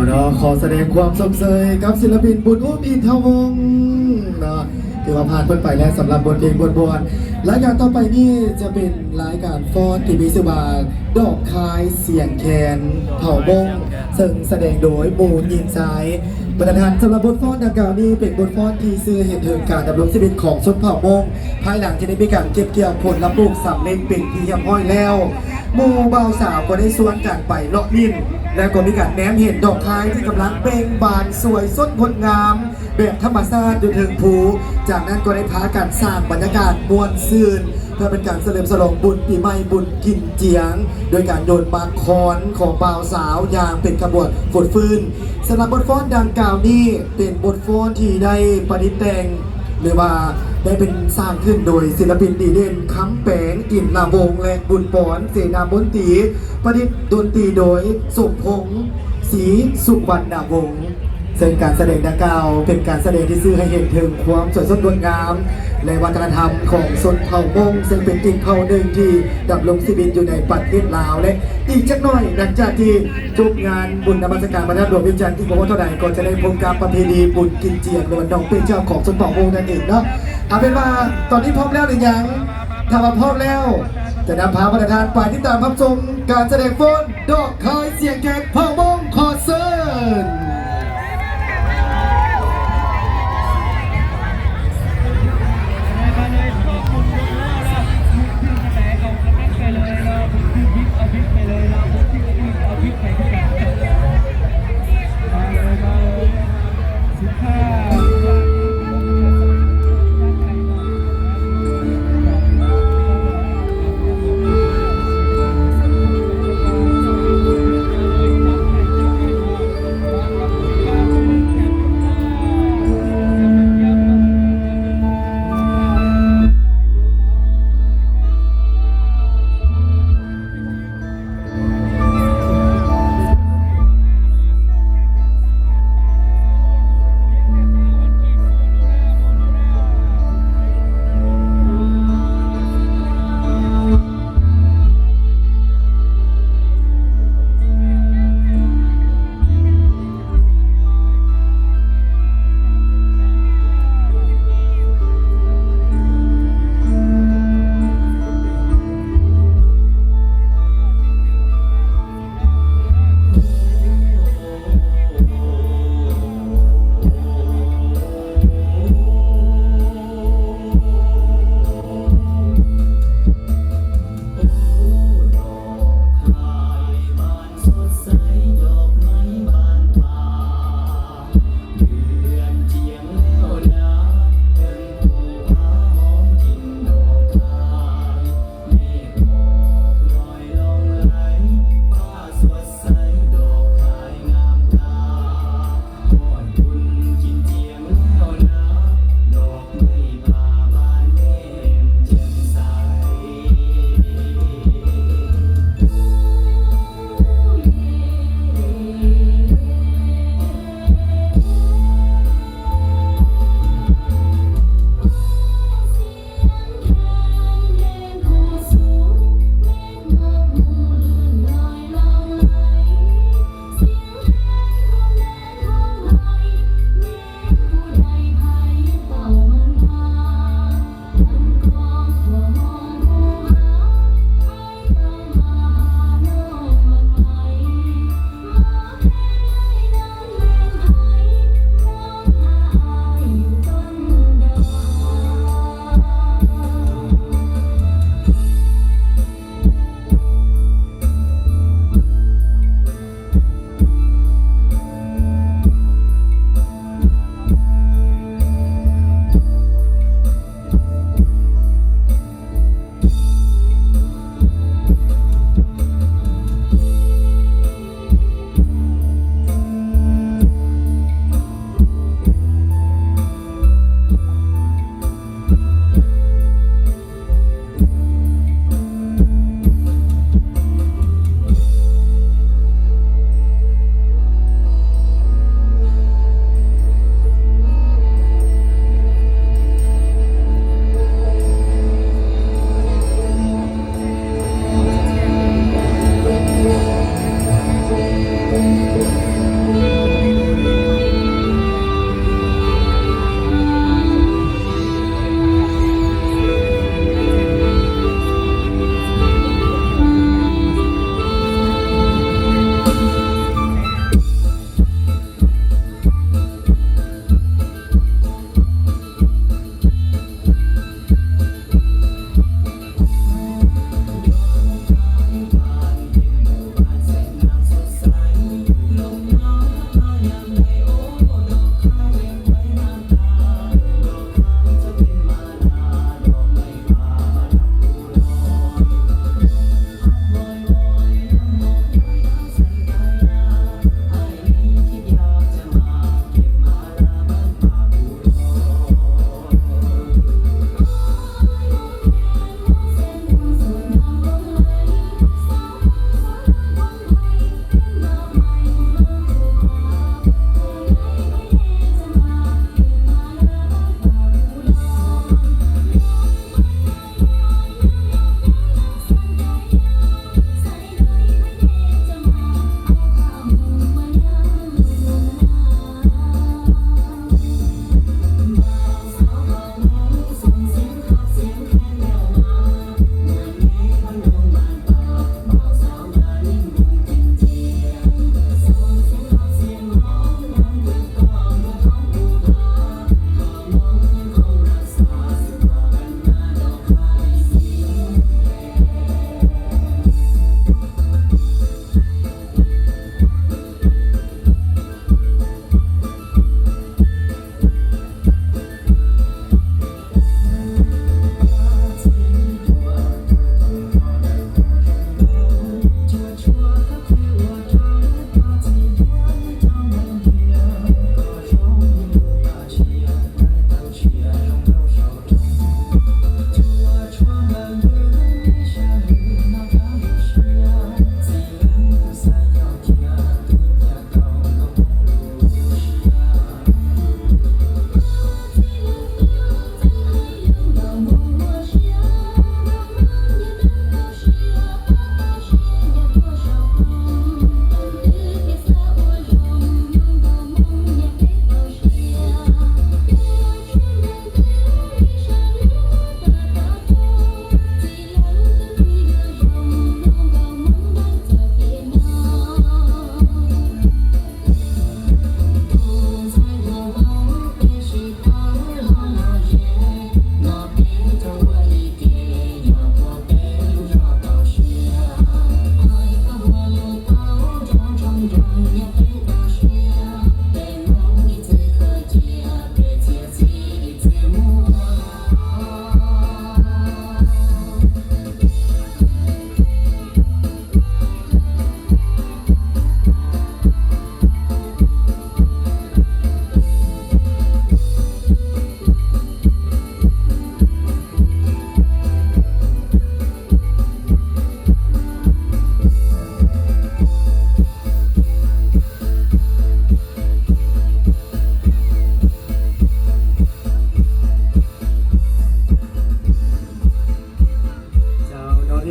เนาะขอแสดงความสมเสยกับศิลปินบุญอุ้มอินทวงศ์เนาะที่ว่าผ่านพ้นไปแล้วสำหรับบทเพลงบวนรายการต่อไปนี่จะเป็นรายการฟ้อนที่มีชื่อว่าดอกคายเสียงแคนเผ่าบงซึ่งแสดงโดยหมู่ยิงซ้ายประธานสำหรับบทฟ้อนดังกล่าวนี้เป็นบทฟ้อนที่สื่อเห็นถึงการดำรงชีวิตของชนเผ่ามงภายหลังที่ได้มีการเก็บเกี่ยวผลและปลูกสำเร็จเป็นที่เรียบร้อยแล้วหมู่บ่าวสาวก็ได้สวนกันไปเลาะลิ้นและก็มีการแนมเห็นดอกคายที่กำลังเบ่งบานสวยสดงดงามแบบธรรมชาติจนถึงภูจากนั้นก็ได้พากันสร้างบรรยากาศมวลซื่นเพื่อเป็นการเฉลิมฉลองบุญปีใหม่บุญกินเจียงโดยการโยนบางคอนของบ่าวสาวอย่างเป็นขบวนฝดฟื้นสำหรับบทฟ้อนดังกล่าวนี้เป็นบทฟ้อนที่ได้ประดิษฐ์แต่งหรือว่าได้เป็นสร้างขึ้นโดยศิลปินดีเด่นคำแปงอินนาวงศ์และบุญปอนเสนาบนตรีประดิษฐ์ดนตรีโดยสมพงษ์ศรีสุวรรณวงศ์ซึ่งการแสดงดังกล่าวเป็นการแสดงที่สื่อให้เห็นถึงความสวยสดงดงามในวัฒนธรรมของชนเผ่ามงซึ่งเป็นอีกเผ่าหนึ่งที่ดำรงชีวิตอยู่ในประเทศลาวและอีกจักหน่อยหลังจากที่จบงานบุญนมัสการบรรดาหลวงวิจารณ์ที่บอกว่าเท่าไหร่ก็จะได้พบกับประเพณีบุญกินเจียงในวันดองเป็นเจ้าของชนเผ่ามงนั่นเองเนาะเอาเป็นว่าตอนนี้พร้อมแล้วหรือยังถ้าว่าพร้อมแล้วจะนำพาประธานไปที่ตามรับชมการแสดงฟ้อนดอกคายเสียงแคนเผ่ามงขอเชิญ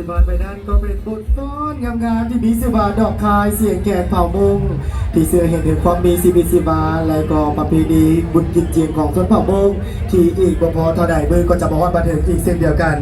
บานไปด้านก็เป็นบทฟ้อนงามๆที่มีสิบาดอกคายเสียงแคนเผ่ามุงที่เสื่อเห็นถึงความมีชีวิตสิบาและก็ประเพณีบุญกินเจียงของชนเผ่ามุงที่อีกบ่พอเท่าใดมือก็จะมาว่าบันเทิงอีกเช่นเดียวกัน